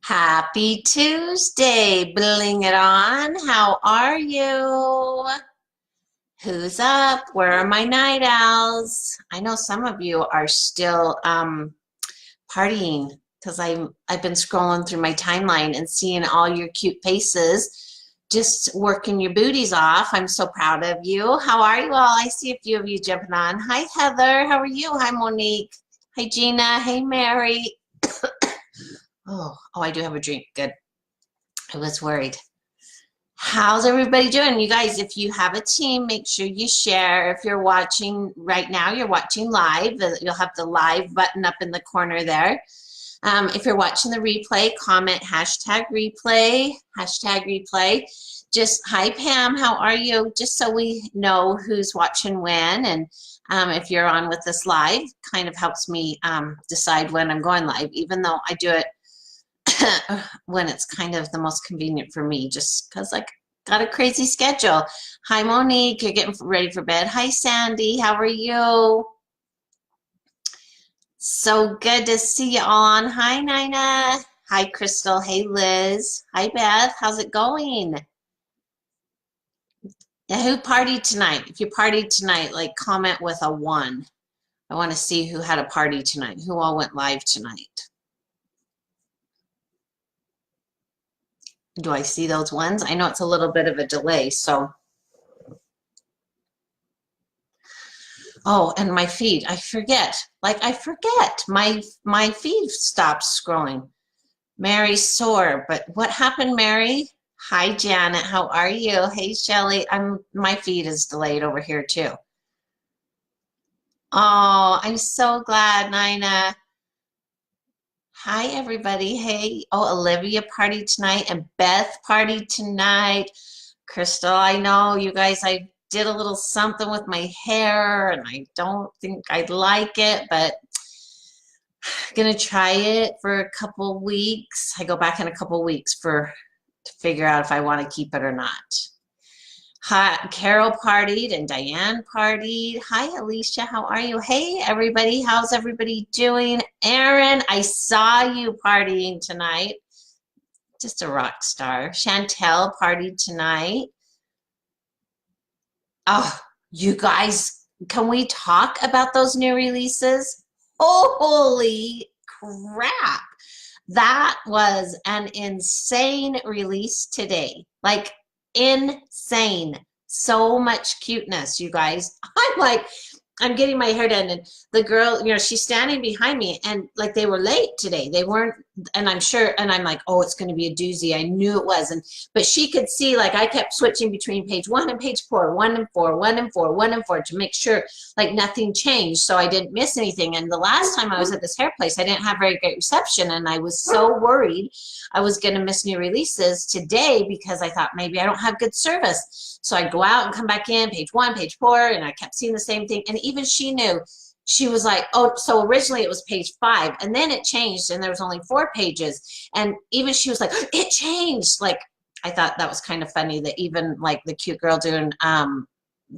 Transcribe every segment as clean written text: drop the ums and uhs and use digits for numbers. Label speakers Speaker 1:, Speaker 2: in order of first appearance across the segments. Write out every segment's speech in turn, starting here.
Speaker 1: Happy Tuesday, Bling it on. How are you? Who's up? Where are my night owls? I know some of you are still partying because I've been scrolling through my timeline and seeing all your cute faces, just working your booties off. I'm so proud of you. How are you all? I see a few of you jumping on. Hi, Heather. How are you? Hi, Monique. Hi, Gina. Hey, Mary. Oh, I do have a drink. Good. I was worried. How's everybody doing? You guys, if you have a team, make sure you share. If you're watching right now, you're watching live. You'll have the live button up in the corner there. If you're watching the replay, comment hashtag replay. Just, hi, Pam, how are you? Just so we know who's watching when. And if you're on with us live, kind of helps me decide when I'm going live, even though I do it when it's kind of the most convenient for me, just because I got a crazy schedule. Hi, Monique, you're getting ready for bed. Hi, Sandy, how are you? So good to see you all on. Hi, Nina. Hi, Crystal. Hey, Liz. Hi, Beth. How's it going? Yeah, who partied tonight? If you partied tonight, like comment with a 1. I want to see who had a party tonight, who all went live tonight. Do I see those ones? I know it's a little bit of a delay, so. Oh, and my feed, I forget. I forget. My feed stops scrolling. Mary's sore, but what happened, Mary? Hi, Janet. How are you? Hey, Shelly. My feed is delayed over here too. Oh, I'm so glad, Nina. Hi, everybody. Hey. Oh, Olivia partied tonight and Beth partied tonight. Crystal, I know you guys, I did a little something with my hair and I don't think I'd like it, but I'm gonna try it for a couple weeks. I go back in a couple weeks to figure out if I want to keep it or not. Hi, Carol partied and Diane partied. Hi, Alicia, how are you? Hey, everybody, how's everybody doing? Erin, I saw you partying tonight. Just a rock star. Chantel partied tonight. Oh, you guys, can we talk about those new releases? Holy crap. That was an insane release today. Like, insane. So much cuteness, you guys. I'm getting my hair done, and the girl, she's standing behind me, and like they were late today. They weren't, and I'm sure, and I'm like, oh, it's going to be a doozy. I knew it was, but she could see, like I kept switching between page 1 and page 4, 1 and 4, 1 and 4, 1 and 4 to make sure like nothing changed, so I didn't miss anything. And the last time I was at this hair place, I didn't have very great reception, and I was so worried I was going to miss new releases today because I thought maybe I don't have good service. So I'd go out and come back in, page 1, page 4, and I kept seeing the same thing. And even she knew. She was like, oh, so originally it was page 5, and then it changed, and there was only 4 pages. And even she was like, it changed. Like, I thought that was kind of funny that even like the cute girl doing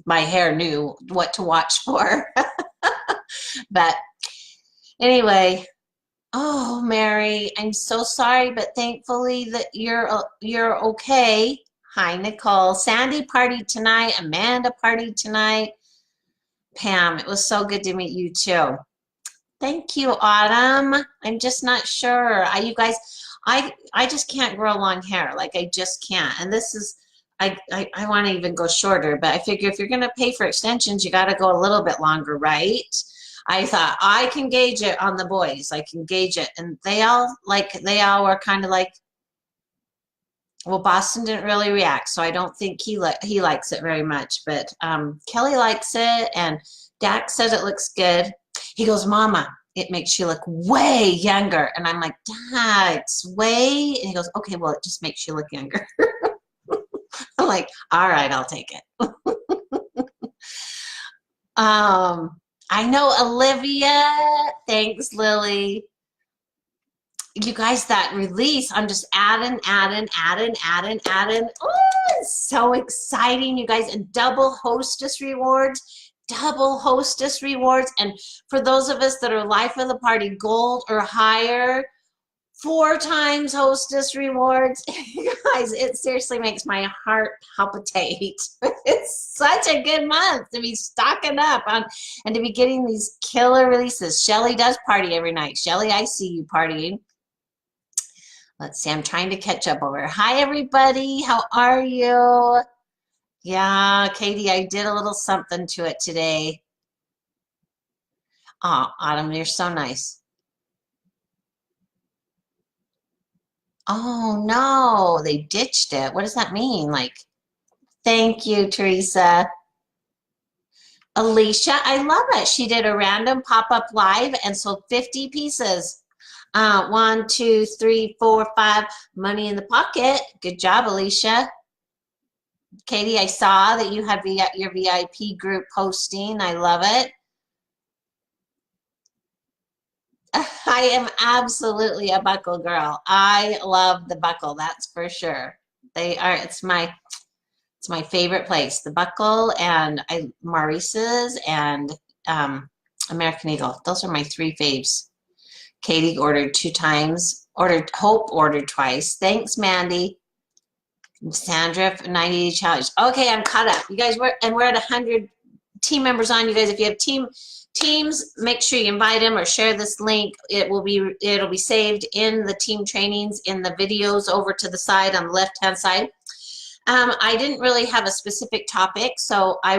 Speaker 1: my hair knew what to watch for. But anyway, oh, Mary, I'm so sorry, but thankfully that you're okay. Hi, Nicole. Sandy partied tonight. Amanda partied tonight. Pam, it was so good to meet you too. Thank you, Autumn. I'm just not sure. You guys, I just can't grow long hair. Like I just can't. And this is, I want to even go shorter, but I figure if you're going to pay for extensions, you got to go a little bit longer, right? I thought I can gauge it on the boys. I can gauge it. And they all were kind of like, well, Boston didn't really react, so I don't think he likes it very much. But Kelly likes it, and Dak says it looks good. He goes, Mama, it makes you look way younger. And I'm like, Dax, way? And he goes, okay, well, it just makes you look younger. I'm like, all right, I'll take it. I know Olivia. Thanks, Lily. You guys, that release, I'm just adding. Oh, it's so exciting, you guys. And double hostess rewards. And for those of us that are life of the party gold or higher, 4 times hostess rewards. You guys, it seriously makes my heart palpitate. It's such a good month to be stocking up on and to be getting these killer releases. Shelly does party every night. Shelly, I see you partying. Let's see, I'm trying to catch up over. Hi, everybody. How are you? Yeah, Katie, I did a little something to it today. Oh, Autumn, you're so nice. Oh, no, they ditched it. What does that mean? Like, thank you, Teresa. Alicia, I love it. She did a random pop-up live and sold 50 pieces. 1, 2, 3, 4, 5. Money in the pocket. Good job, Alicia. Katie, I saw that you had your VIP group posting. I love it. I am absolutely a buckle girl. I love the buckle, that's for sure. It's my favorite place. The buckle and Maurice's and American Eagle. Those are my 3 faves. Katie ordered 2 times. Hope ordered twice. Thanks, Mandy. Sandra, 90 challenge. Okay, I'm caught up. You guys, we're at 100 team members on. You guys, if you have teams, make sure you invite them or share this link. It'll be saved in the team trainings in the videos over to the side on the left-hand side. I didn't really have a specific topic, so I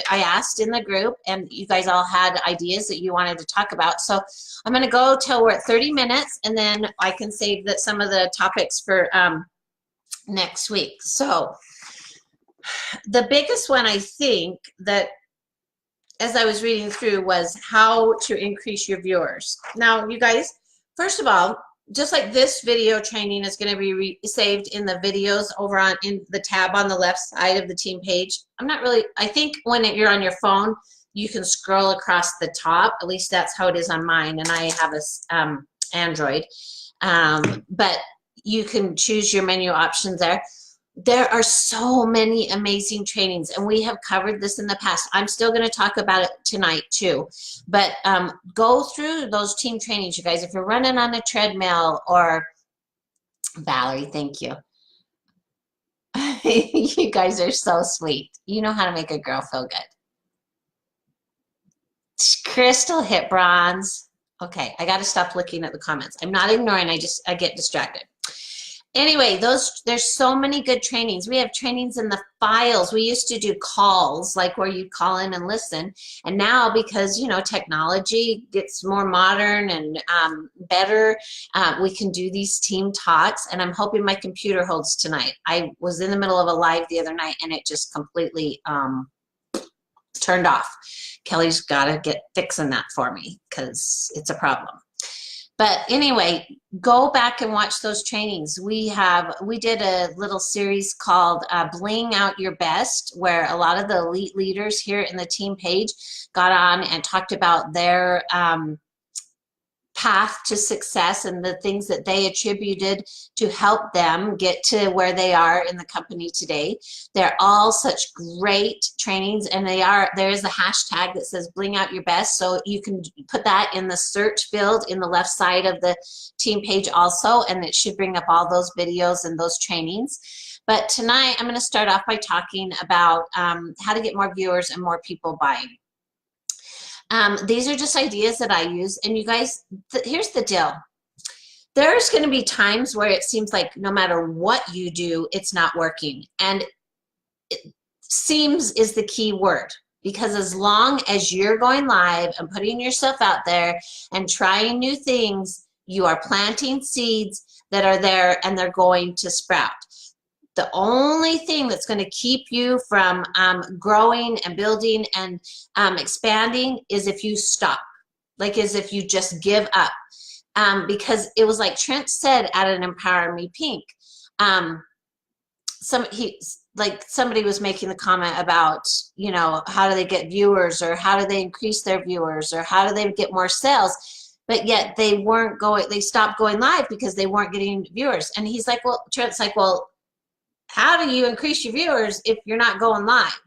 Speaker 1: asked in the group, and you guys all had ideas that you wanted to talk about. So I'm going to go till we're at 30 minutes, and then I can save some of the topics for next week. So the biggest one, I think, that as I was reading through was how to increase your viewers. Now, you guys, first of all, just like this video training is going to be saved in the videos over in the tab on the left side of the team page. I think when you're on your phone, you can scroll across the top. At least that's how it is on mine, and I have a Android. But you can choose your menu options there. There are so many amazing trainings, and we have covered this in the past. I'm still going to talk about it tonight too, but go through those team trainings, you guys. If you're running on a treadmill, or Valerie, thank you. You guys are so sweet. You know how to make a girl feel good. Crystal hit bronze. Okay, I got to stop looking at the comments. I'm not ignoring, I get distracted. Anyway, there's so many good trainings. We have trainings in the files. We used to do calls, like where you call in and listen. And now, because, you know, technology gets more modern and better, we can do these team talks. And I'm hoping my computer holds tonight. I was in the middle of a live the other night, and it just completely turned off. Kelly's got to get fixing that for me, because it's a problem. But anyway, go back and watch those trainings. We did a little series called Bling Out Your Best, where a lot of the elite leaders here in the team page got on and talked about their path to success and the things that they attributed to help them get to where they are in the company today. They're all such great trainings, and there is a hashtag that says Bling Out Your Best, so you can put that in the search field in the left side of the team page also, and it should bring up all those videos and those trainings. But tonight I'm going to start off by talking about how to get more viewers and more people buying. These are just ideas that I use, and you guys, here's the deal. There's going to be times where it seems like no matter what you do, it's not working. And seems is the key word, because as long as you're going live and putting yourself out there and trying new things, you are planting seeds that are there, and they're going to sprout. The only thing that's going to keep you from growing and building and expanding is if you stop, is if you just give up. Because it was like Trent said at an Empower Me Pink. Somebody was making the comment about, you know, how do they get viewers, or how do they increase their viewers, or how do they get more sales? But yet they stopped going live because they weren't getting viewers. And he's like, well, Trent's like, well, how do you increase your viewers if you're not going live?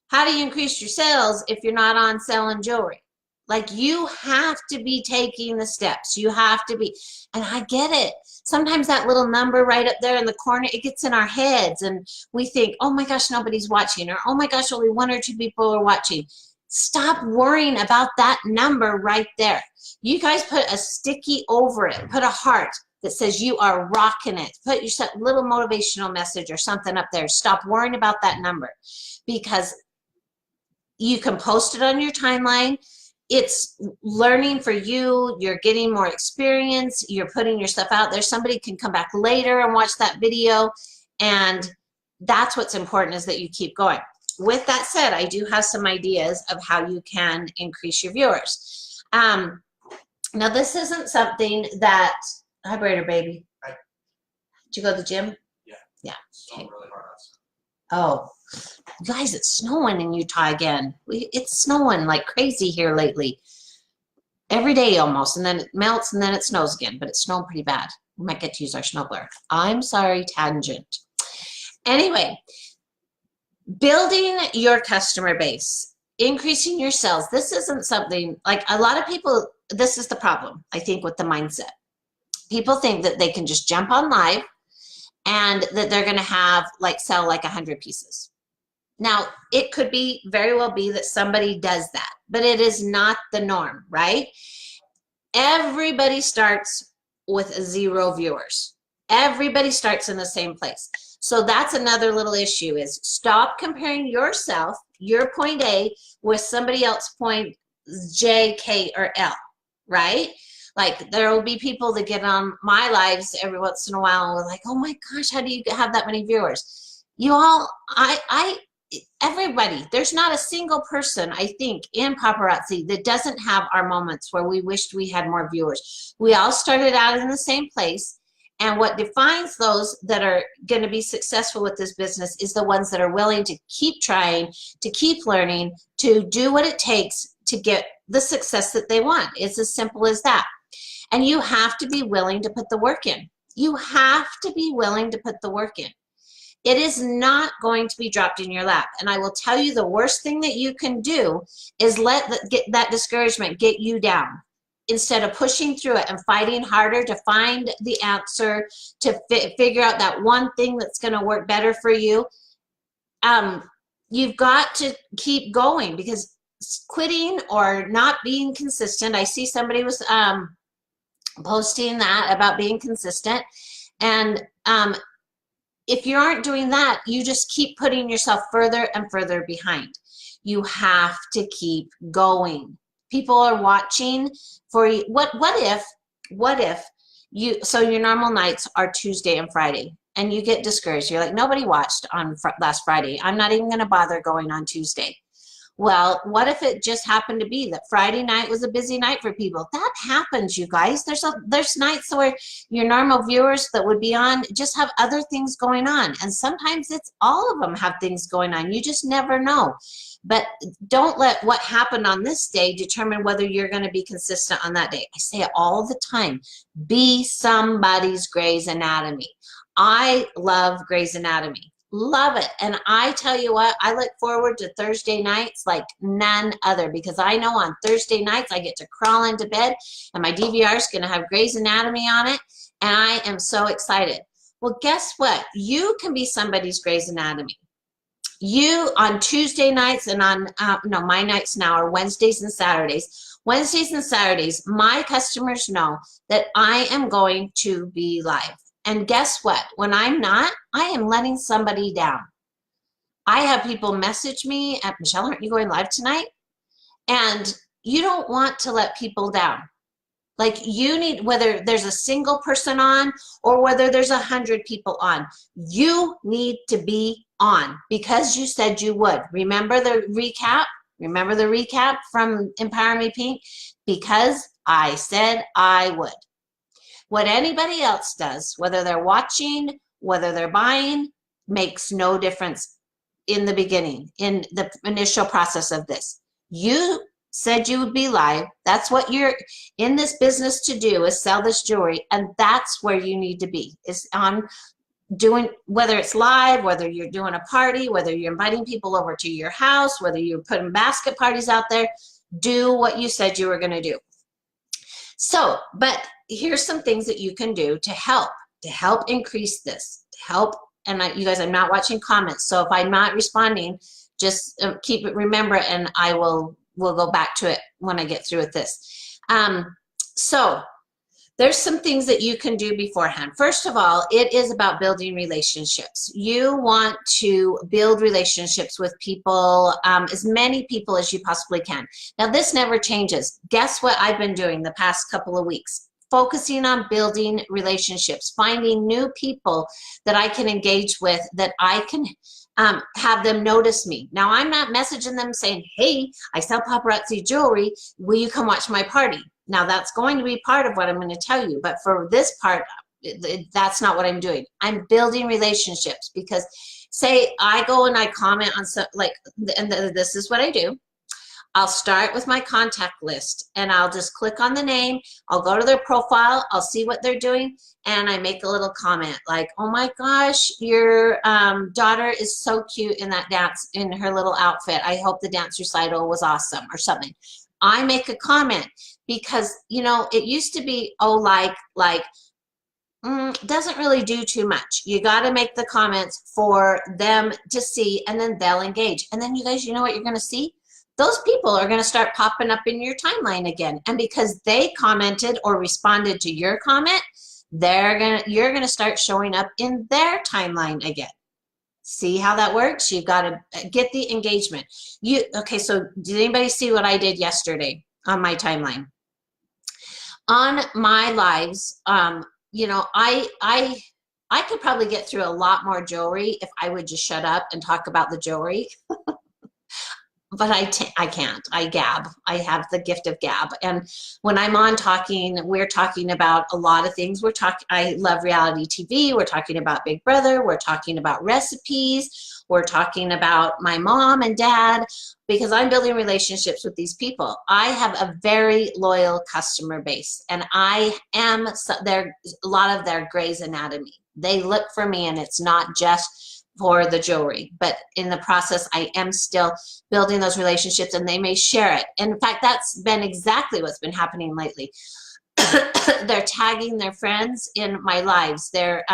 Speaker 1: How do you increase your sales if you're not on selling jewelry? Like, you have to be taking the steps. You have to be, and I get it. Sometimes that little number right up there in the corner, it gets in our heads and we think, oh my gosh, nobody's watching, or oh my gosh, only 1 or 2 people are watching. Stop worrying about that number right there. You guys put a sticky over it, put a heart that says you are rocking it. Put your little motivational message or something up there. Stop worrying about that number, because you can post it on your timeline. It's learning for you. You're getting more experience. You're putting your stuff out there. Somebody can come back later and watch that video. And that's what's important, is that you keep going. With that said, I do have some ideas of how you can increase your viewers. Now, this isn't something that, hi, Brader, baby. Hi. Did you go to the gym? Yeah. Yeah. Okay. Really hard outside. Oh, guys, it's snowing in Utah again. It's snowing like crazy here lately. Every day almost, and then it melts, and then it snows again, but it's snowing pretty bad. We might get to use our snow blower. I'm sorry, tangent. Anyway, building your customer base, increasing your sales. This isn't something, like, a lot of people, this is the problem, I think, with the mindset. People think that they can just jump on live and that they're going to have, like, sell like 100 pieces. Now, it could be, very well be, that somebody does that, but it is not the norm, right? Everybody starts with 0 viewers. Everybody starts in the same place. So that's another little issue, is stop comparing yourself, your point A, with somebody else's point J, K, or L, right? Like, there will be people that get on my lives every once in a while and we're like, oh my gosh, how do you have that many viewers? You all, everybody, there's not a single person, I think, in paparazzi that doesn't have our moments where we wished we had more viewers. We all started out in the same place. And what defines those that are going to be successful with this business is the ones that are willing to keep trying, to keep learning, to do what it takes to get the success that they want. It's as simple as that. And you have to be willing to put the work in. You have to be willing to put the work in. It is not going to be dropped in your lap. And I will tell you, the worst thing that you can do is let that discouragement get you down, instead of pushing through it and fighting harder to find the answer, to figure out that one thing that's going to work better for you. You've got to keep going, because quitting or not being consistent, I see somebody was posting that about being consistent, and if you aren't doing that, you just keep putting yourself further and further behind. You have to keep going. People are watching for you. What if you, so your normal nights are Tuesday and Friday, and you get discouraged. You're like, nobody watched on last Friday. I'm not even going to bother going on Tuesday. Well, what if it just happened to be that Friday night was a busy night for people? That happens, you guys. There's nights where your normal viewers that would be on just have other things going on. And sometimes it's all of them have things going on. You just never know. But don't let what happened on this day determine whether you're going to be consistent on that day. I say it all the time. Be somebody's Grey's Anatomy. I love Grey's Anatomy. Love it. And I tell you what, I look forward to Thursday nights like none other, because I know on Thursday nights I get to crawl into bed and my DVR is going to have Grey's Anatomy on it, and I am so excited. Well, guess what? You can be somebody's Grey's Anatomy. You, on Tuesday nights, and on no, my nights now are Wednesdays and Saturdays. Wednesdays and Saturdays, my customers know that I am going to be live. And guess what? When I'm not, I am letting somebody down. I have people message me at, Michelle, aren't you going live tonight? And you don't want to let people down. Like, you need, whether there's a single person on or whether there's 100 people on, you need to be on because you said you would. Remember the recap? Remember the recap from Empower Me Pink? Because I said I would. What anybody else does, whether they're watching, whether they're buying, makes no difference in the beginning, in the initial process of this. You said you would be live. That's what you're in this business to do, is sell this jewelry, and that's where you need to be, is on doing, whether it's live, whether you're doing a party, whether you're inviting people over to your house, whether you're putting basket parties out there. Do what you said you were going to do. So, but here's some things that you can do to help increase this, to help. And you guys, I'm not watching comments, so if I'm not responding, just keep it, remember, and we'll go back to it when I get through with this. So there's some things that you can do beforehand. First of all, it is about building relationships. You want to build relationships with people, as many people as you possibly can. Now, this never changes. Guess what I've been doing the past couple of weeks? Focusing on building relationships, finding new people that I can engage with, that I can have them notice me. Now, I'm not messaging them saying, hey, I sell paparazzi jewelry. Will you come watch my party? Now, that's going to be part of what I'm going to tell you. But for this part, that's not what I'm doing. I'm building relationships, because say I go and I comment on some, like, and this is what I do. I'll start with my contact list, and I'll just click on the name. I'll go to their profile. I'll see what they're doing, and I make a little comment like, oh my gosh, your daughter is so cute in that dance, in her little outfit. I hope the dance recital was awesome, or something. I make a comment, because, you know, it used to be, oh, doesn't really do too much. You got to make the comments for them to see, and then they'll engage. And then you guys, you know what you're going to see? Those people are going to start popping up in your timeline again. And because they commented or responded to your comment, you're going to start showing up in their timeline again. See how that works? You've got to get the engagement. Okay, so did anybody see what I did yesterday on my timeline? On my lives, you know, I could probably get through a lot more jewelry if I would just shut up and talk about the jewelry. But I can't. I gab. I have the gift of gab. And when I'm on talking, we're talking about a lot of things. I love reality TV. We're talking about Big Brother. We're talking about recipes. We're talking about my mom and dad, because I'm building relationships with these people. I have a very loyal customer base, and I am a lot of their Grey's Anatomy. They look for me, and it's not just for the jewelry, but in the process, I am still building those relationships, and they may share it. And in fact, that's been exactly what's been happening lately. They're tagging their friends in my lives. They're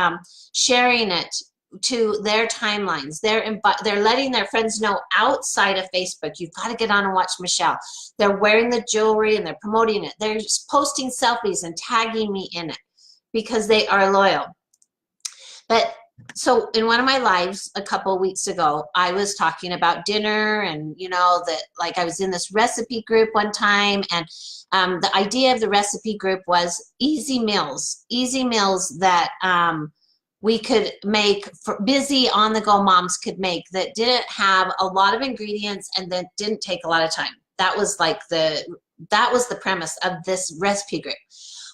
Speaker 1: sharing it to their timelines. They're letting their friends know outside of Facebook, you've got to get on and watch Michelle. They're wearing the jewelry and they're promoting it. They're just posting selfies and tagging me in it, because they are loyal. But so in one of my lives a couple of weeks ago, I was talking about dinner, and you know that, like, I was in this recipe group one time, and the idea of the recipe group was easy meals that we could make, for busy on-the-go moms could make, that didn't have a lot of ingredients and that didn't take a lot of time. That was the premise of this recipe group.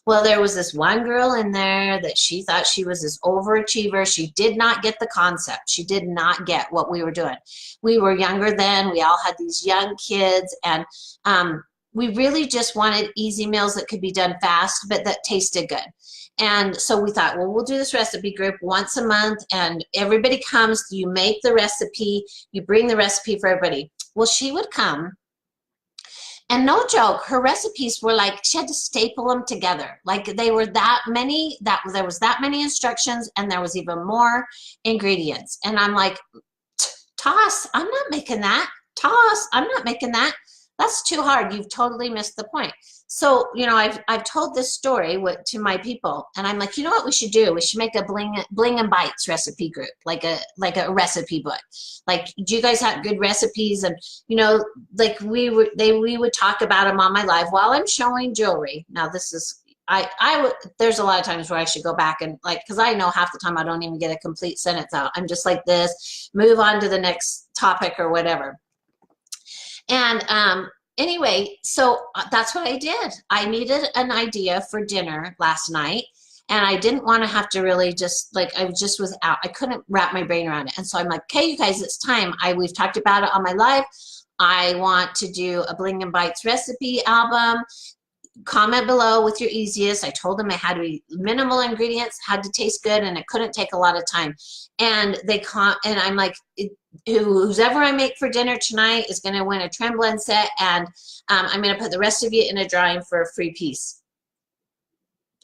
Speaker 1: Well, there was this one girl in there that she thought she was this overachiever. She did not get the concept. She did not get what we were doing. We were younger then. We all had these young kids, and we really just wanted easy meals that could be done fast, but that tasted good. And so we thought, well, we'll do this recipe group once a month, and everybody comes, you make the recipe, you bring the recipe for everybody. Well, she would come, and no joke, her recipes were like, she had to staple them together. Like, they were that many, there was that many instructions, and there was even more ingredients. And I'm like, toss, I'm not making that. Toss, I'm not making that. That's too hard. You've totally missed the point. So, you know, I've told this story to my people, and I'm like, you know what we should do? We should make a Bling and Bites recipe group, like a recipe book. Like, do you guys have good recipes? And, you know, like we would talk about them on my live while I'm showing jewelry. Now, this is, there's a lot of times where I should go back and, like, because I know half the time I don't even get a complete sentence out. I'm just like this, move on to the next topic or whatever. And anyway, so that's what I did. I needed an idea for dinner last night, and I didn't want to have to really just, like, I just was out. I couldn't wrap my brain around it. And so I'm like, okay, you guys, it's time. We've talked about it on my live. I want to do a Bling and Bites recipe album. comment below with your easiest. I told them it had to be minimal ingredients, had to taste good, and it couldn't take a lot of time. And and I'm like, whoever I make for dinner tonight is going to win a trend blend set, and I'm going to put the rest of you in a drawing for a free piece.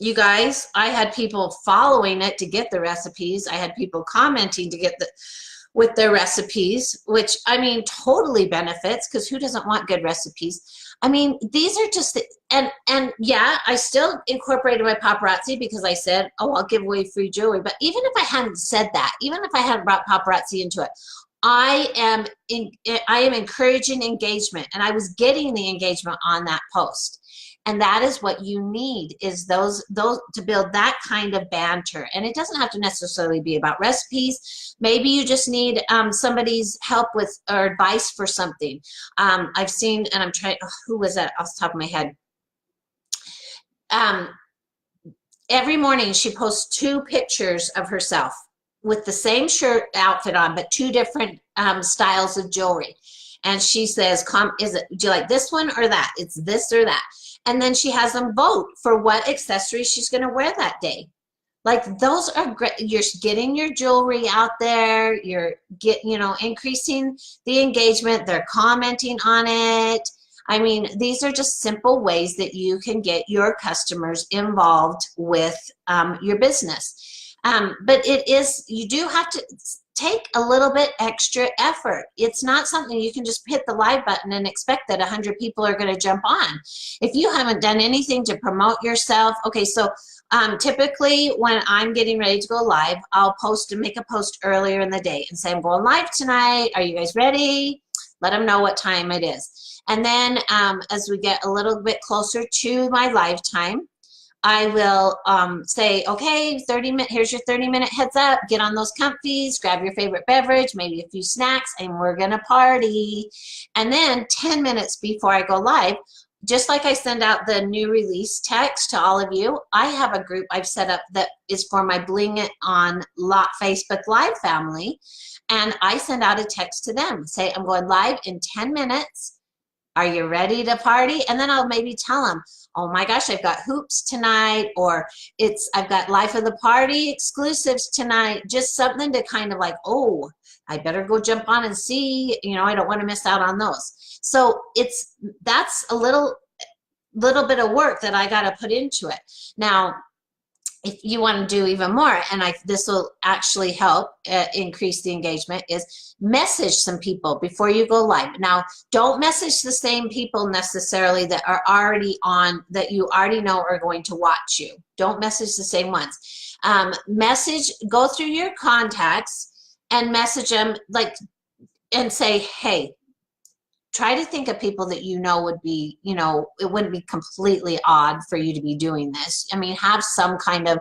Speaker 1: You guys, I had people following it to get the recipes. I had people commenting to get with their recipes, which I mean totally benefits, because who doesn't want good recipes? I mean, these are just and yeah, I still incorporated my paparazzi because I said, oh, I'll give away free jewelry. But even if I hadn't said that, even if I hadn't brought paparazzi into it, I am encouraging engagement, and I was getting the engagement on that post. And that is what you need, is those to build that kind of banter. And it doesn't have to necessarily be about recipes. Maybe you just need somebody's help with or advice for something. I've seen, and I'm trying, who was that off the top of my head? Every morning she posts 2 pictures of herself with the same shirt outfit on, but 2 different styles of jewelry. And she says, do you like this one or that? It's this or that. And then she has them vote for what accessory she's going to wear that day. Like, those are great. You're getting your jewelry out there. You're increasing the engagement. They're commenting on it. I mean, these are just simple ways that you can get your customers involved with your business. But you do have to take a little bit extra effort. It's not something you can just hit the live button and expect that 100 people are going to jump on. If you haven't done anything to promote yourself, okay, so typically when I'm getting ready to go live, I'll make a post earlier in the day and say, I'm going live tonight. Are you guys ready? Let them know what time it is. And then as we get a little bit closer to my live time, I will say, okay, here's your 30-minute heads up. Get on those comfies, grab your favorite beverage, maybe a few snacks, and we're going to party. And then 10 minutes before I go live, just like I send out the new release text to all of you, I have a group I've set up that is for my Bling It on Facebook Live family. And I send out a text to them, say, I'm going live in 10 minutes. Are you ready to party? And then I'll maybe tell them, oh my gosh, I've got hoops tonight, or I've got Life of the Party exclusives tonight. Just something to kind of like, oh, I better go jump on and see, I don't want to miss out on those. So that's a little bit of work that I got to put into it. Now, if you want to do even more, and this will actually help increase the engagement, is message some people before you go live. Now, don't message the same people necessarily that are already on, that you already know are going to watch you. Don't message the same ones. Go through your contacts and message them, and say, hey, try to think of people that would be, it wouldn't be completely odd for you to be doing this. I mean, have some kind of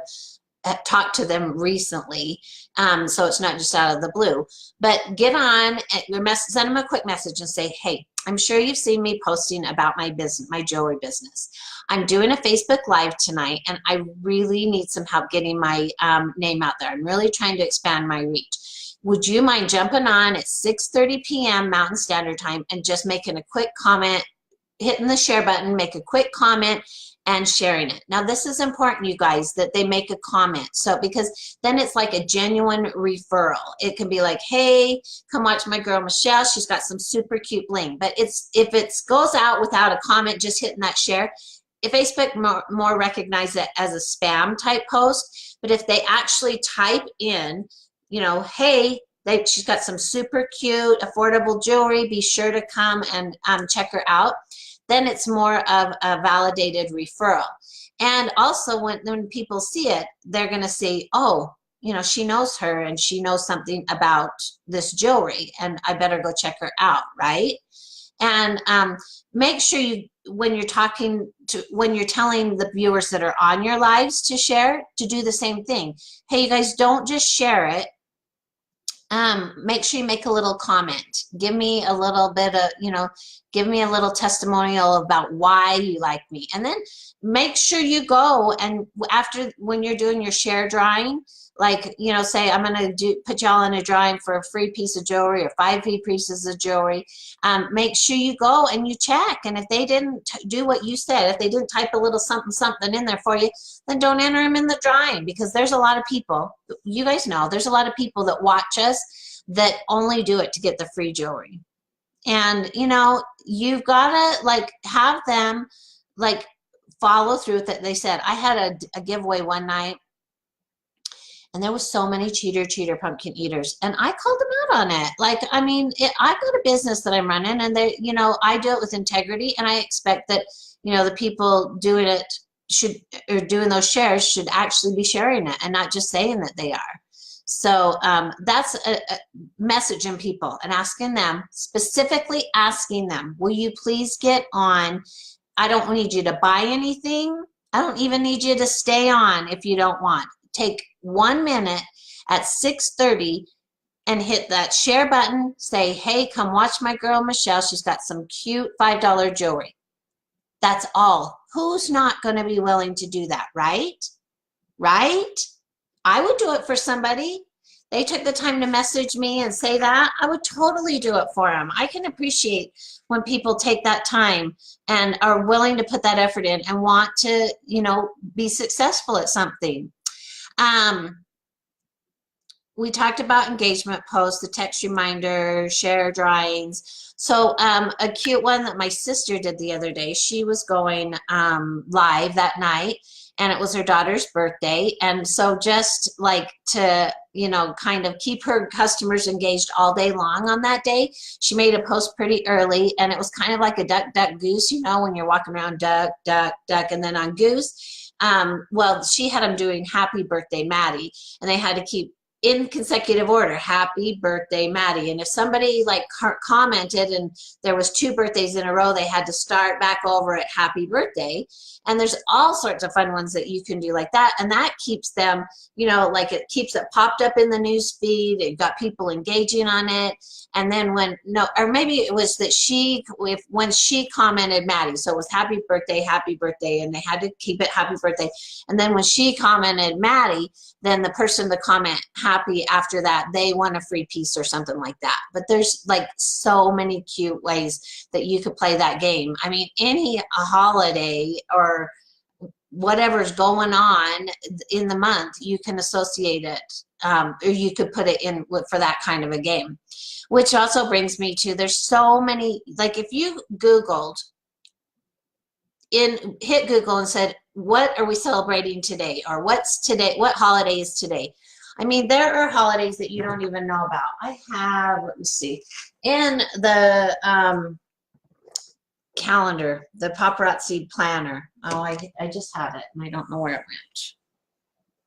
Speaker 1: talk to them recently, so it's not just out of the blue. But get on, send them a quick message and say, hey, I'm sure you've seen me posting about my business, my jewelry business. I'm doing a Facebook Live tonight, and I really need some help getting my name out there. I'm really trying to expand my reach. Would you mind jumping on at 6:30 p.m. Mountain Standard Time and just making a quick comment, hitting the share button, make a quick comment, and sharing it. Now, this is important, you guys, that they make a comment. So, because then it's like a genuine referral. It can be like, hey, come watch my girl Michelle. She's got some super cute bling. But if it goes out without a comment, just hitting that share, Facebook more recognize it as a spam type post. But if they actually type in, hey, she's got some super cute, affordable jewelry, be sure to come and check her out, then it's more of a validated referral. And also when people see it, they're going to see, oh, she knows her and she knows something about this jewelry, and I better go check her out, right? And make sure when you're telling the viewers that are on your lives to share, to do the same thing. Hey, you guys, don't just share it make sure you make a little comment. Give me a little bit of, give me a little testimonial about why you like me. And then make sure you go and after, when you're doing your share drawing, like, say I'm going to put y'all in a drawing for a free piece of jewelry or 5 free pieces of jewelry. Make sure you go and you check. And if they didn't do what you said, if they didn't type a little something, something in there for you, then don't enter them in the drawing, because there's a lot of people, you guys know, there's a lot of people that watch us that only do it to get the free jewelry. And, you've got to like have them like follow through with it. They said, I had a giveaway one night, and there was so many cheater pumpkin eaters, and I called them out on it. Like, I mean, I've got a business that I'm running, and they, I do it with integrity, and I expect that, the people doing it or doing those shares should actually be sharing it and not just saying that they are. So that's a messaging people and asking them, specifically asking them, will you please get on? I don't need you to buy anything. I don't even need you to stay on if you don't want. Take 1 minute at 6:30 and hit that share button. Say, hey, come watch my girl Michelle. She's got some cute $5 jewelry. That's all. Who's not going to be willing to do that, right? Right? I would do it for somebody. They took the time to message me and say that. I would totally do it for them. I can appreciate when people take that time and are willing to put that effort in and want to, be successful at something. We talked about engagement posts, the text reminder, share drawings. So a cute one that my sister did the other day, she was going live that night, and it was her daughter's birthday. And so just like to, kind of keep her customers engaged all day long on that day, she made a post pretty early, and it was kind of like a duck, duck, goose, when you're walking around duck, duck, duck, and then on goose. Well, she had them doing happy birthday, Maddie, and they had to keep in consecutive order, happy birthday, Maddie. And if somebody like commented and there was 2 birthdays in a row, they had to start back over at happy birthday. And there's all sorts of fun ones that you can do like that. And that keeps them, like it keeps it popped up in the news feed. It got people engaging on it. And then or maybe it was that when she commented Maddie, so it was happy birthday, and they had to keep it happy birthday. And then when she commented Maddie, then the person to comment happy after that, they won a free piece or something like that. But there's like so many cute ways that you could play that game. I mean, a holiday or whatever's going on in the month, you can associate it, or you could put it in for that kind of a game. Which also brings me to, there's so many, like if you Googled, hit Google and said, what are we celebrating today? Or what's today? What holiday is today? I mean, there are holidays that you don't even know about. I have, let me see, in the calendar, the paparazzi planner. Oh, I just had it and I don't know where it went.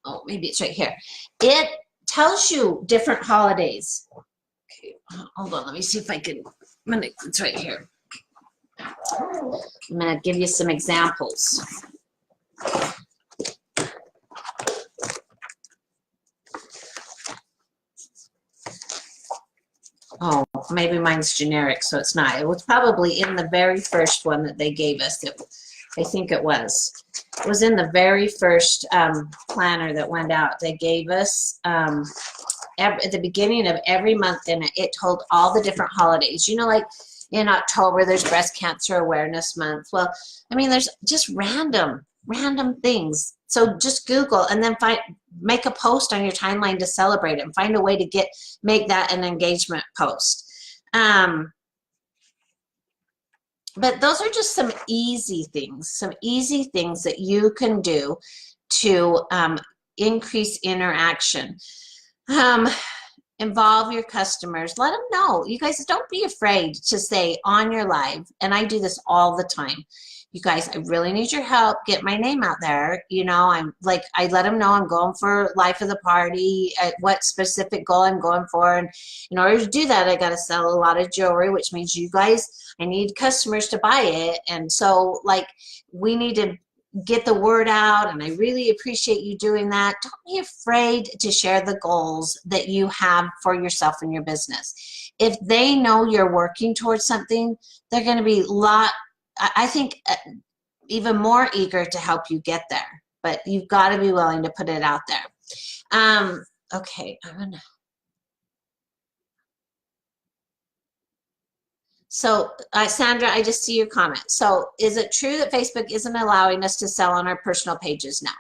Speaker 1: Oh, maybe it's right here. It tells you different holidays. Okay, hold on, let me see if I can, it's right here. I'm going to give you some examples. Oh, maybe mine's generic, so it's not. It was probably in the very first one that they gave us. I think it was. It was in the very first planner that went out. They gave us at the beginning of every month, and it told all the different holidays. Like in October, there's Breast Cancer Awareness Month. Well, I mean, there's just random things. So just Google and then make a post on your timeline to celebrate it and find a way to make that an engagement post. But those are just some easy things that you can do to increase interaction. Involve your customers. Let them know. You guys, don't be afraid to say on your live, and I do this all the time, you guys, I really need your help. Get my name out there. I'm like, I let them know I'm going for life of the party, what specific goal I'm going for. And in order to do that, I got to sell a lot of jewelry, which means you guys, I need customers to buy it. And so like, we need to, get the word out, and I really appreciate you doing that. Don't be afraid to share the goals that you have for yourself and your business. If they know you're working towards something, they're going to be I think, even more eager to help you get there. But you've got to be willing to put it out there. Okay, I'm gonna. So, Sandra, I just see your comment. So, is it true that Facebook isn't allowing us to sell on our personal pages now?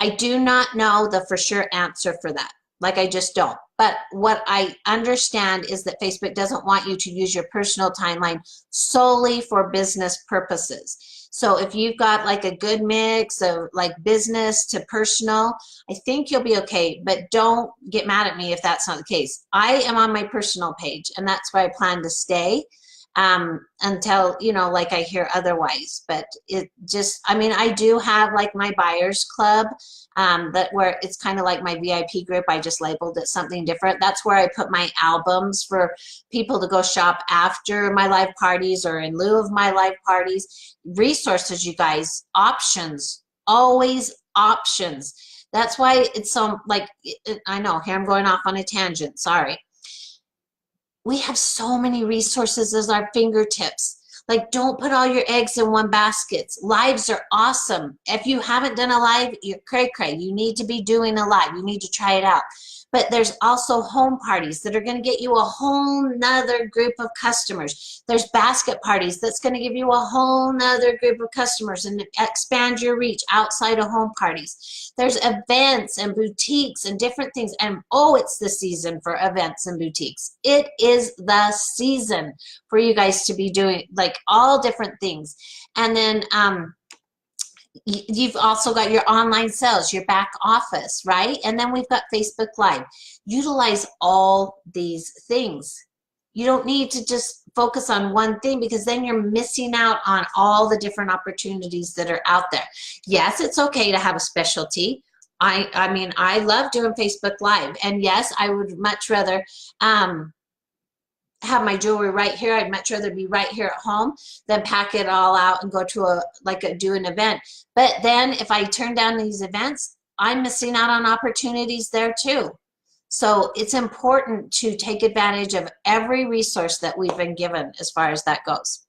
Speaker 1: I do not know the for sure answer for that. Like, I just don't. But what I understand is that Facebook doesn't want you to use your personal timeline solely for business purposes. So if you've got like a good mix of like business to personal, I think you'll be okay. But don't get mad at me if that's not the case. I am on my personal page, and that's where I plan to stay until, you know, like I hear otherwise. But it just, I mean, I do have like my buyers club, that where it's kind of like my VIP group. I just labeled it something different. That's where I put my albums for people to go shop after my live parties or in lieu of my live parties. Resources, you guys, options, always options. That's why it's so like, I know here I'm going off on a tangent, sorry. We have so many resources at our fingertips. Like, don't put all your eggs in one basket. Lives are awesome. If you haven't done a live, you're cray-cray. You need to be doing a live. You need to try it out. But there's also home parties that are going to get you a whole nother group of customers. There's basket parties that's going to give you a whole nother group of customers and expand your reach outside of home parties. There's events and boutiques and different things. And oh, it's the season for events and boutiques. It is the season for you guys to be doing like all different things. And then you've also got your online sales, your back office, right? And then we've got Facebook Live. Utilize all these things. You don't need to just focus on one thing, because then you're missing out on all the different opportunities that are out there. Yes, it's okay to have a specialty. I mean, I love doing Facebook Live. And yes, I would much rather have my jewelry right here. I'd much rather be right here at home than pack it all out and go to do an event. But then if I turn down these events, I'm missing out on opportunities there too. So it's important to take advantage of every resource that we've been given as far as that goes.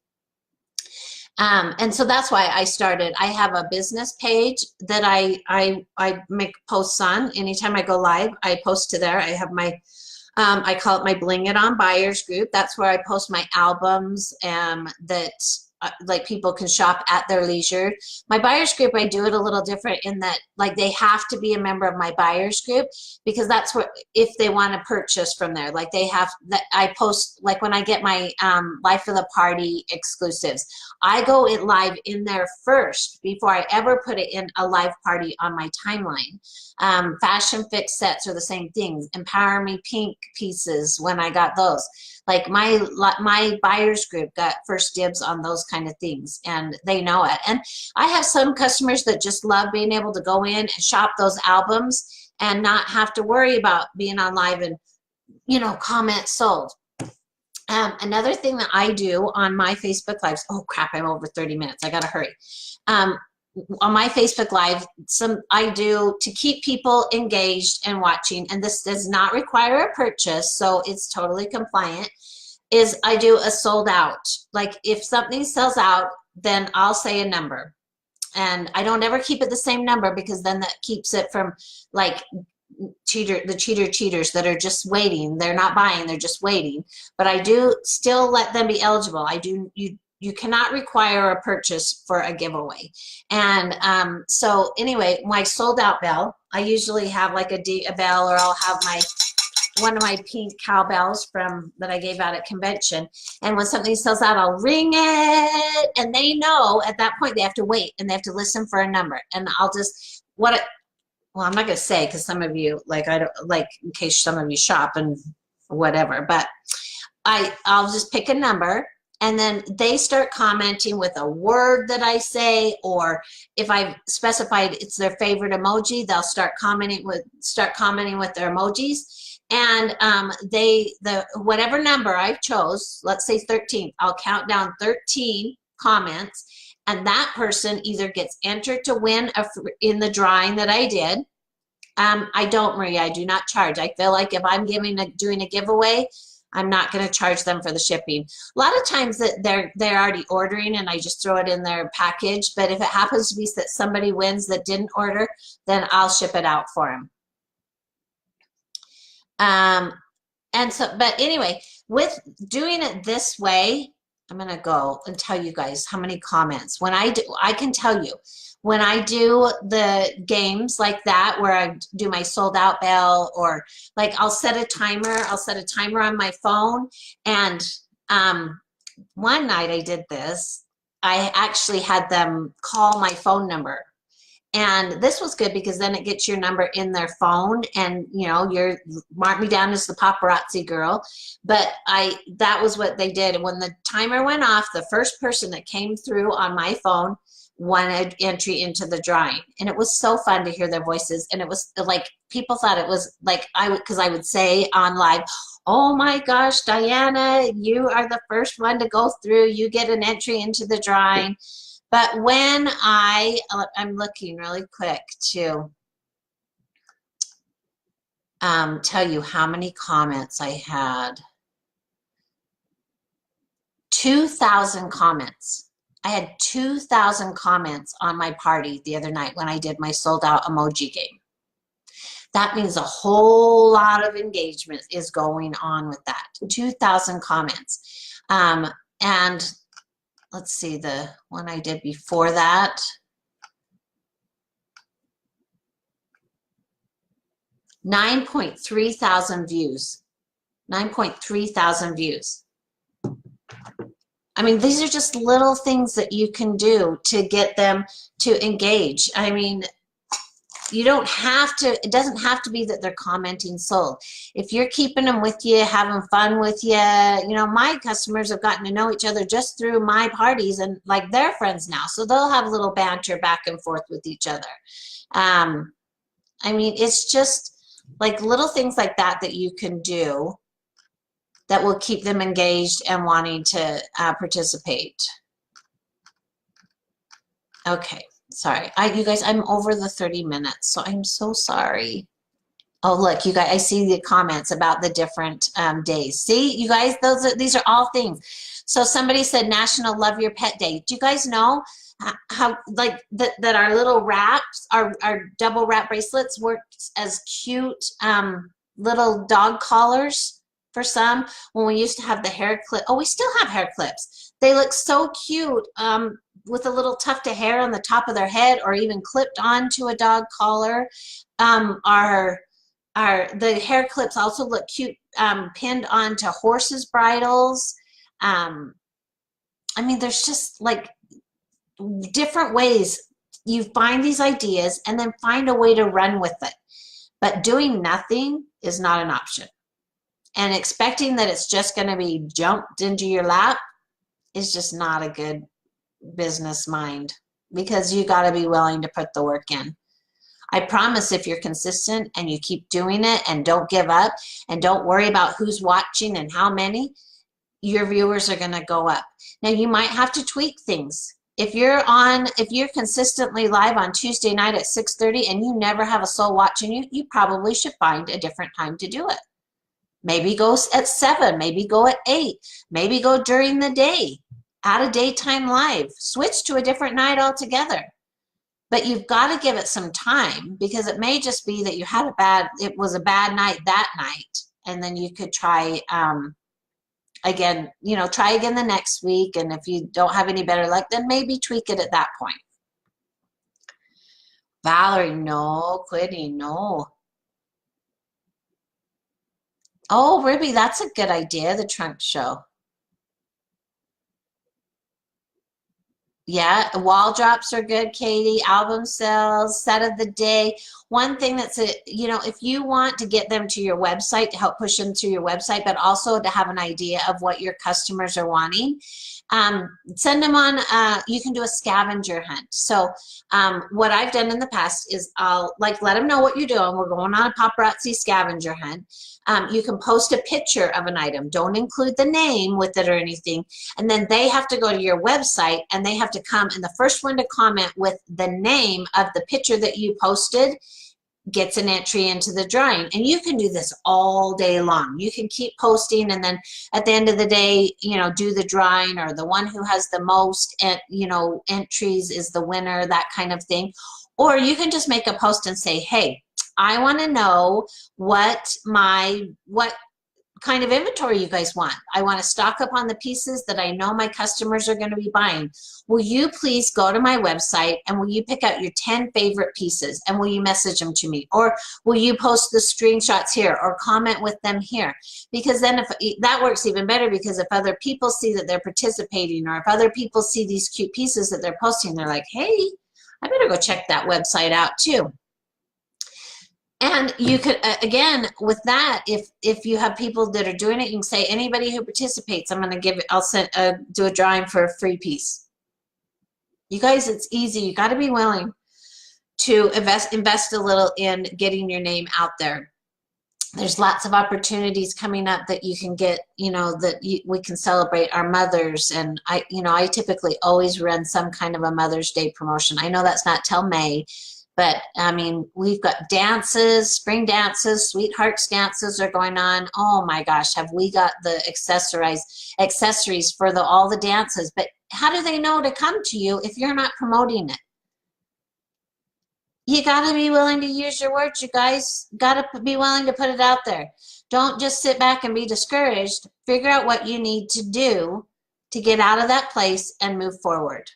Speaker 1: And so that's why I started. I have a business page that I make posts on. Anytime I go live, I post to there. I have my I call it my Bling It On Buyers group. That's where I post my albums that like people can shop at their leisure. My buyers group, I do it a little different in that like they have to be a member of my buyers group, because that's what, if they want to purchase from there, like they have that. I post like when I get my life of the party exclusives, I go it live in there first before I ever put it in a live party on my timeline. Fashion fix sets are the same things. Empower Me Pink pieces, when I got those. Like my buyers group got first dibs on those kind of things, and they know it. And I have some customers that just love being able to go in and shop those albums and not have to worry about being on live and, you know, comment sold. Another thing that I do on my Facebook Lives, oh crap, I'm over 30 minutes. I gotta hurry. On my Facebook Live, I do to keep people engaged and watching, and this does not require a purchase, so it's totally compliant, is I do a sold out. Like if something sells out, then I'll say a number. And I don't ever keep it the same number, because then that keeps it from like the cheaters that are just waiting. They're not buying, they're just waiting. But I do still let them be eligible. You cannot require a purchase for a giveaway. And so anyway, my sold out bell, I usually have like a bell, or I'll have one of my pink cowbells that I gave out at convention. And when something sells out, I'll ring it, and they know at that point they have to wait and they have to listen for a number. And I'll just, well, I'm not gonna say, because some of you, like, I don't, like, in case some of you shop and whatever, but I'll just pick a number, and then they start commenting with a word that I say, or if I've specified it's their favorite emoji, they'll start commenting with their emojis. And whatever number I chose, let's say 13, I'll count down 13 comments, and that person either gets entered to win in the drawing that I did. I don't, Maria, I do not charge. I feel like if I'm doing a giveaway, I'm not going to charge them for the shipping. A lot of times that they're already ordering and I just throw it in their package. But if it happens to be that somebody wins that didn't order, then I'll ship it out for them. And so, but anyway, with doing it this way, I'm going to go and tell you guys how many comments. When I do, I can tell you, when I do the games like that, where I do my sold out bell, or like I'll set a timer on my phone. And one night I did this, I actually had them call my phone number. And this was good because then it gets your number in their phone, and you know, you're mark me down as the paparazzi girl. But that was what they did. And when the timer went off, the first person that came through on my phone wanted entry into the drawing. And it was so fun to hear their voices. And it was like, people thought it was like, because I would say on live, oh my gosh, Diana, you are the first one to go through. You get an entry into the drawing. But when I'm looking really quick to tell you how many comments I had. 2,000 comments. I had 2,000 comments on my party the other night when I did my sold out emoji game. That means a whole lot of engagement is going on with that. 2,000 comments. And let's see, the one I did before that. 9.3 thousand views. 9.3 thousand views. I mean, these are just little things that you can do to get them to engage. I mean, you don't have to, it doesn't have to be that they're commenting sold. If you're keeping them with you, having fun with you, you know, my customers have gotten to know each other just through my parties, and like they're friends now. So they'll have a little banter back and forth with each other. I mean, it's just like little things like that that you can do that will keep them engaged and wanting to participate. Okay, sorry. You guys, I'm over the 30 minutes, so I'm so sorry. Oh, look, you guys, I see the comments about the different days. See, you guys, these are all things. So somebody said National Love Your Pet Day. Do you guys know how, like, that our little wraps, our double wrap bracelets work as cute little dog collars for some? When we used to have the hair clip, oh, we still have hair clips. They look so cute with a little tuft of hair on the top of their head, or even clipped onto a dog collar. The hair clips also look cute pinned onto horses' bridles. I mean, there's just like different ways. You find these ideas and then find a way to run with it. But doing nothing is not an option. And expecting that it's just going to be jumped into your lap is just not a good business mind, because you got to be willing to put the work in. I promise, if you're consistent and you keep doing it and don't give up and don't worry about who's watching and how many, your viewers are going to go up. Now, you might have to tweak things. If you're consistently live on Tuesday night at 6:30 and you never have a soul watching you, you probably should find a different time to do it. Maybe go at 7, maybe go at 8, maybe go during the day, add a daytime live, switch to a different night altogether. But you've got to give it some time, because it may just be that you had it was a bad night that night, and then you could try again, you know, try again the next week. And if you don't have any better luck, then maybe tweak it at that point. Valerie, no quitting, no. Oh, Ruby, that's a good idea, the trunk show. Yeah, wall drops are good, Katie. Album sales, set of the day. one thing that's a, you know, if you want to get them to your website, to help push them to your website, but also to have an idea of what your customers are wanting, send them on, you can do a scavenger hunt. So what I've done in the past is I'll like let them know what you're doing. We're going on a paparazzi scavenger hunt. You can post a picture of an item. Don't include the name with it or anything. And then they have to go to your website and they have to come, and the first one to comment with the name of the picture that you posted gets an entry into the drawing. And you can do this all day long. You can keep posting, and then at the end of the day, you know, do the drawing, or the one who has the most, you know, entries is the winner, that kind of thing. Or you can just make a post and say, hey, I want to know what kind of inventory you guys want. I want to stock up on the pieces that I know my customers are going to be buying. Will you please go to my website and will you pick out your 10 favorite pieces and will you message them to me? Or will you post the screenshots here or comment with them here? Because then if that works even better, because if other people see that they're participating, or if other people see these cute pieces that they're posting, they're like, hey, I better go check that website out too. And you could, again, with that, if you have people that are doing it, you can say, anybody who participates, I'm going to give it, I'll send, do a drawing for a free piece. You guys, it's easy. You got to be willing to invest a little in getting your name out there. There's lots of opportunities coming up that you can get, you know, that we can celebrate our mothers. And I typically always run some kind of a Mother's Day promotion. I know that's not till May. But I mean, we've got dances, spring dances, sweethearts dances are going on. Oh my gosh, have we got the accessories for all the dances? But how do they know to come to you if you're not promoting it? You got to be willing to use your words, you guys. Got to be willing to put it out there. Don't just sit back and be discouraged. Figure out what you need to do to get out of that place and move forward.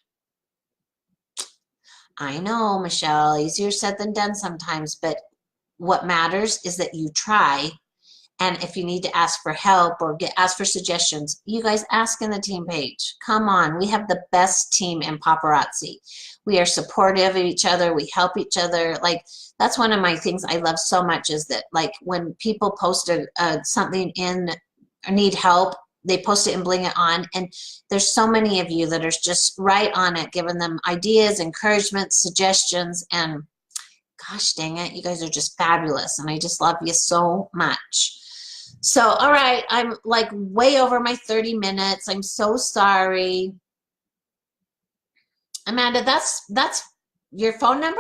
Speaker 1: I know, Michelle, easier said than done sometimes, but what matters is that you try. And if you need to ask for help or ask for suggestions, you guys ask in the team page. Come on, we have the best team in paparazzi. We are supportive of each other. We help each other. Like, that's one of my things I love so much, is that like when people post something in or need help, they post it and Bling It On, and there's so many of you that are just right on it, giving them ideas, encouragement, suggestions, and gosh dang it, you guys are just fabulous, and I just love you so much. So, all right, I'm like way over my 30 minutes. I'm so sorry. Amanda, that's your phone number?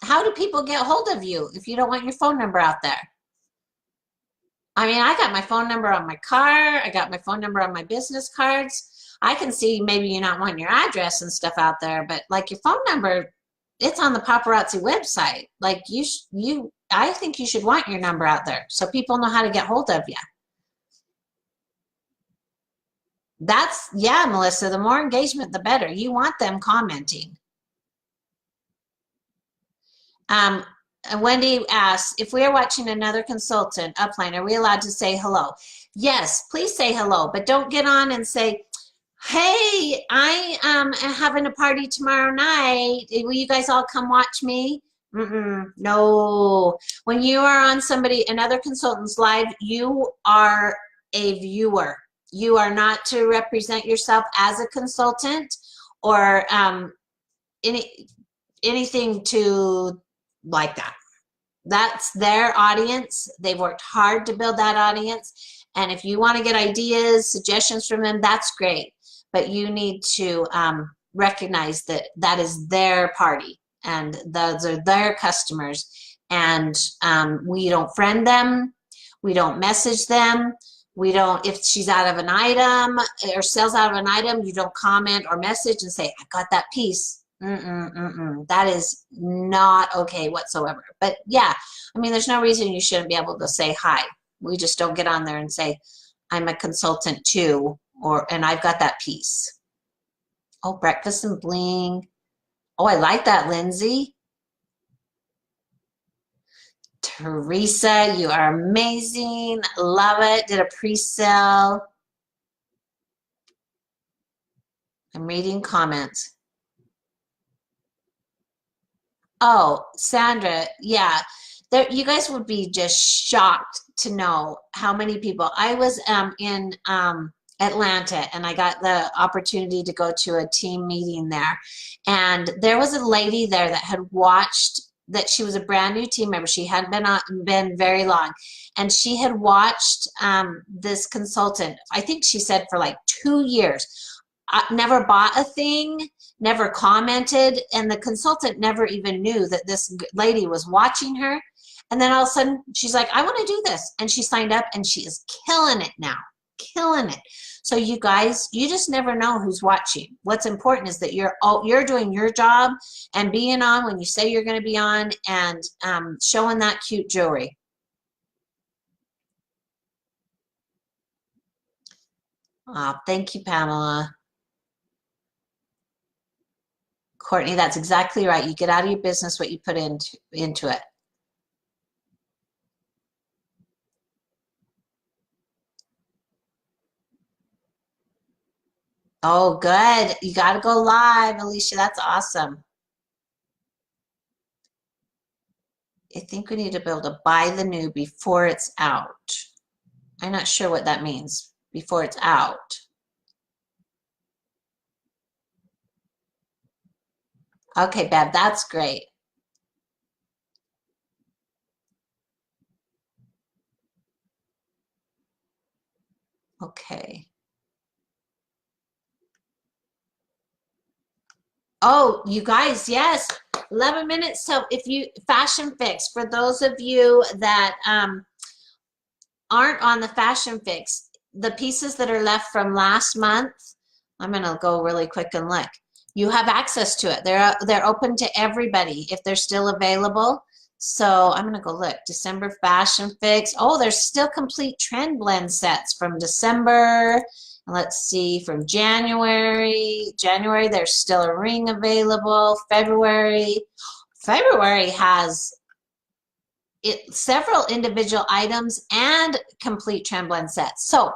Speaker 1: How do people get hold of you if you don't want your phone number out there? I mean, I got my phone number on my car. I got my phone number on my business cards. I can see maybe you not want your address and stuff out there, but like your phone number, it's on the paparazzi website. Like I think you should want your number out there so people know how to get hold of you. Yeah, Melissa, the more engagement, the better. You want them commenting. And Wendy asks, if we are watching another consultant upline, are we allowed to say hello? Yes, please say hello, but don't get on and say, hey, I am having a party tomorrow night. Will you guys all come watch me? No. When you are on another consultant's live, you are a viewer. You are not to represent yourself as a consultant or anything to like that. That's their audience. They've worked hard to build that audience. And if you want to get ideas, suggestions from them, that's great. But you need to recognize that that is their party and those are their customers. And we don't friend them. We don't message them. We don't, if she's out of an item or sells out of an item, you don't comment or message and say, I got that piece. That is not okay whatsoever. But yeah, I mean, there's no reason you shouldn't be able to say hi. We just don't get on there and say, I'm a consultant too, and I've got that piece. Oh, breakfast and bling. Oh, I like that, Lindsay. Teresa, you are amazing. Love it. Did a pre-sale. I'm reading comments. Oh, Sandra, yeah. There, you guys would be just shocked to know how many people. I was in Atlanta and I got the opportunity to go to a team meeting there. And there was a lady there that had watched that she was a brand new team member. She hadn't been very long. And she had watched this consultant, I think she said for like 2 years, never bought a thing, never commented, and the consultant never even knew that this lady was watching her. And then all of a sudden, she's like, I want to do this. And she signed up and she is killing it now, killing it. So you guys, you just never know who's watching. What's important is that you're doing your job and being on when you say you're going to be on, and showing that cute jewelry. Oh, thank you, Pamela. Courtney, that's exactly right. You get out of your business what you put into it. Oh, good. You got to go live, Alicia. That's awesome. I think we need to be able to buy the new before it's out. I'm not sure what that means. Before it's out. Okay, Bev, that's great. Okay. Oh, you guys, yes. 11 minutes. So if you Fashion Fix, for those of you that aren't on the Fashion Fix, the pieces that are left from last month, I'm gonna go really quick and look. You have access to it. They're open to everybody if they're still available. So I'm gonna go look. December Fashion Fix. Oh, there's still complete trend blend sets from December. Let's see, from January. January, there's still a ring available. February. February has several individual items and complete trend blend sets. So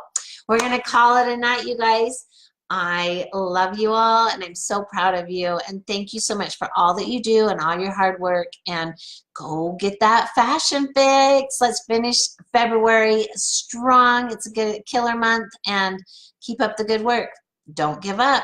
Speaker 1: we're going to call it a night, you guys. I love you all and I'm so proud of you, and thank you so much for all that you do and all your hard work, and go get that Fashion Fix. Let's finish February strong. It's a good killer month, and keep up the good work. Don't give up.